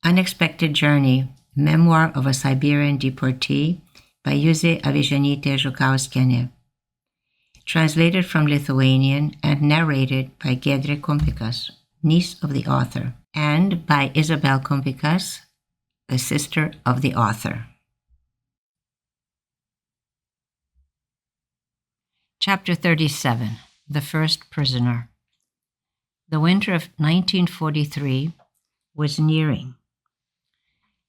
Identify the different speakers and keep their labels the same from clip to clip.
Speaker 1: Unexpected Journey, Memoir of a Siberian Deportee by Juzė Avižienytė-Žukauskiene. Translated from Lithuanian and narrated by Giedre Kumpikas, niece of the author, and by Isabelle Kumpikas, the sister of the author. Chapter 37, The First Prisoner. The winter of 1943 was nearing.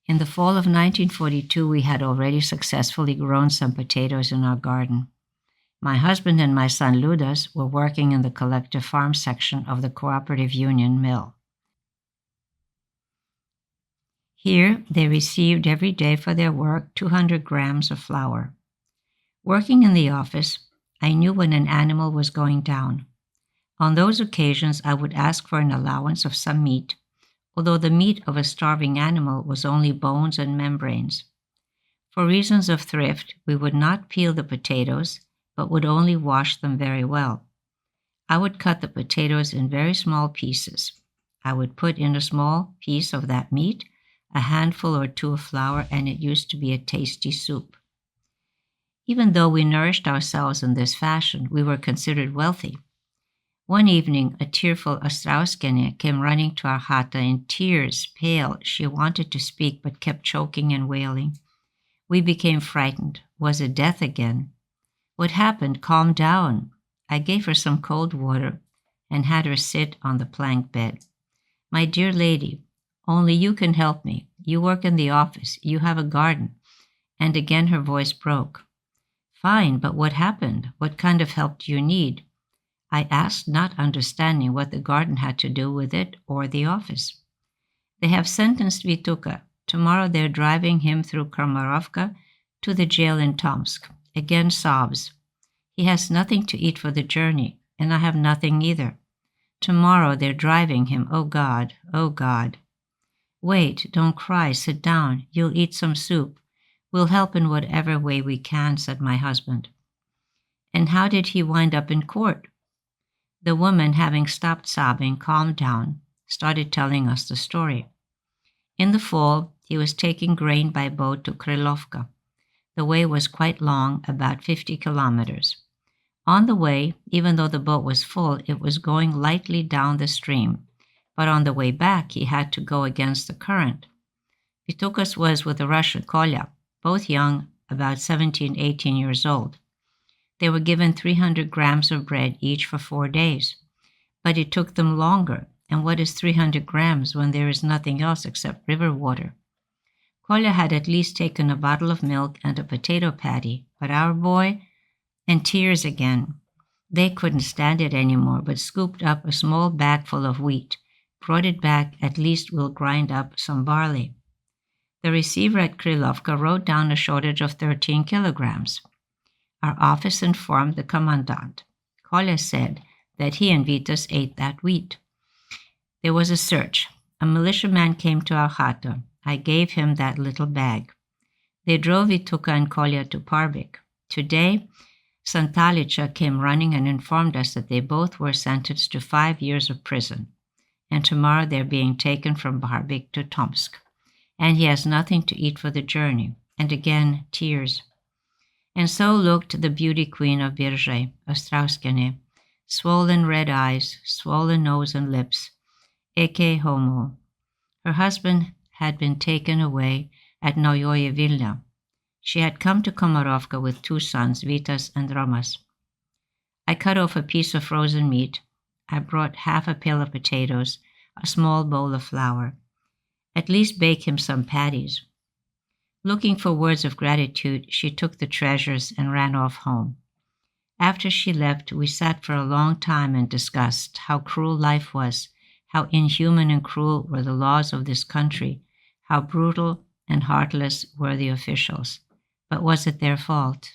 Speaker 1: In the fall of 1942, we had already successfully grown some potatoes in our garden. My husband and my son Ludas were working in the collective farm section of the cooperative union mill. Here, they received every day for their work 200 grams of flour. Working in the office, I knew when an animal was going down. On those occasions, I would ask for an allowance of some meat, although the meat of a starving animal was only bones and membranes. For reasons of thrift, we would not peel the potatoes, but would only wash them very well. I would cut the potatoes in very small pieces. I would put in a small piece of that meat, a handful or two of flour, and it used to be a tasty soup. Even though we nourished ourselves in this fashion, we were considered wealthy. One evening, a tearful Zukauskiene came running to our chata in tears, pale. She wanted to speak, but kept choking and wailing. We became frightened. Was it death again? What happened? Calm down. I gave her some cold water and had her sit on the plank bed. My dear lady, only you can help me. You work in the office. You have a garden. And again her voice broke. Fine, but what happened? What kind of help do you need? I asked, not understanding what the garden had to do with it or the office. They have sentenced Vituka. Tomorrow they're driving him through Kramarovka to the jail in Tomsk. Again sobs. He has nothing to eat for the journey, and I have nothing either. Tomorrow they're driving him. Oh God, oh God. Wait, don't cry, sit down. You'll eat some soup. We'll help in whatever way we can, said my husband. And how did he wind up in court? The woman, having stopped sobbing, calmed down, started telling us the story. In the fall, he was taking grain by boat to Krylovka. The way was quite long, about 50 kilometers. On the way, even though the boat was full, it was going lightly down the stream. But on the way back, he had to go against the current. Vitukas was with a Russian, Kolya, both young, about 17, 18 years old. They were given 300 grams of bread each for 4 days. But it took them longer, and what is 300 grams when there is nothing else except river water? Kolya had at least taken a bottle of milk and a potato patty, but our boy, and tears again. They couldn't stand it anymore, but scooped up a small bag full of wheat, brought it back. At least we'll grind up some barley. The receiver at Krylovka wrote down a shortage of 13 kilograms. Our office informed the commandant. Kolya said that he and Vitas ate that wheat. There was a search. A militiaman came to our chata. I gave him that little bag. They drove Vituka and Kolya to Parvik. Today, Santalicha came running and informed us that they both were sentenced to 5 years of prison. And tomorrow they're being taken from Parvik to Tomsk. And he has nothing to eat for the journey. And again, tears. And so looked the beauty queen of Birge, Zukauskiene, swollen red eyes, swollen nose and lips, eke homo. Her husband had been taken away at Naujoje Vilna. She had come to Komarovka with 2 sons, Vitas and Romas. I cut off a piece of frozen meat. I brought half a pail of potatoes, a small bowl of flour. At least bake him some patties. Looking for words of gratitude, she took the treasures and ran off home. After she left, we sat for a long time and discussed how cruel life was, how inhuman and cruel were the laws of this country, how brutal and heartless were the officials. But was it their fault?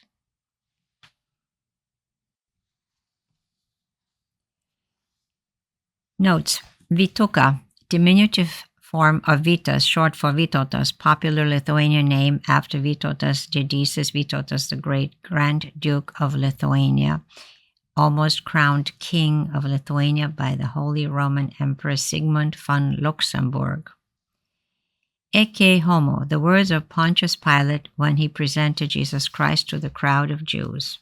Speaker 1: Notes. Vituka, diminutive form of Vitas, short for Vytautas, popular Lithuanian name after Vytautas Didysis, Vytautas the Great, Grand Duke of Lithuania, almost crowned King of Lithuania by the Holy Roman Emperor Sigmund von Luxembourg. Ecce homo, the words of Pontius Pilate when he presented Jesus Christ to the crowd of Jews.